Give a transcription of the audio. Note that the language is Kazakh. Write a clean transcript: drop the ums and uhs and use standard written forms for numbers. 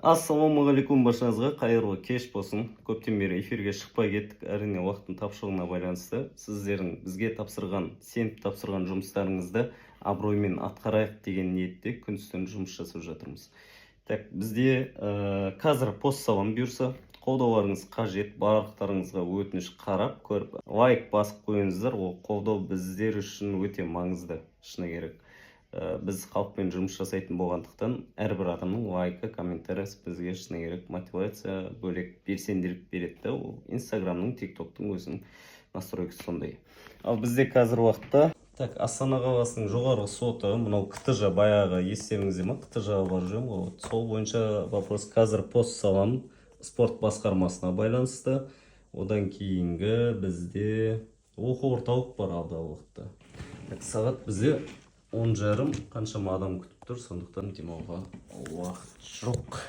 Ассалаумағалейкум баршаңызға, қайырлы кеш болсын. Көптен бері эфирге шықпай кеттік, әрине уақыттың тапшылығына байланысты. Сіздердің бізге сеніп тапсырған жұмыстарыңызды абыроймен атқарайық деген ниетте күн-түн жұмыс жасап жатырмыз. Так, бізде қазір пост салам бұйырса, қолдауларыңыз қажет, барлықтарыңызға өтініш қарап көріп, лайк басып қойыңыздар. Ол қолдау біздер үшін өте маңызды, шыны керек. Біз халықпен жұмыс жасайтын болғандықтан, әрбір адамның лайкі, комментариясы бізге шыны керек мотивация бөлек белсенділік береді. Ол Инстаграмның, тиктоктың өзінің настройкасы сондай. Ал бізде қазір уақытта Астана қаласының жоғарғы соты, мынау КТЖ баяғы естеріңізде ме? КТЖ-ға барып жүрмін ғой. Сол бойынша вопрос қазір пост салам спорт басқармасына байланысты. Одан кейінгі бізде оқу орталық бар алдағы уақытта. Сағат бізде 10:30, қаншама адам күтіп тұр, сондықтан демалуға уақыт жоқ.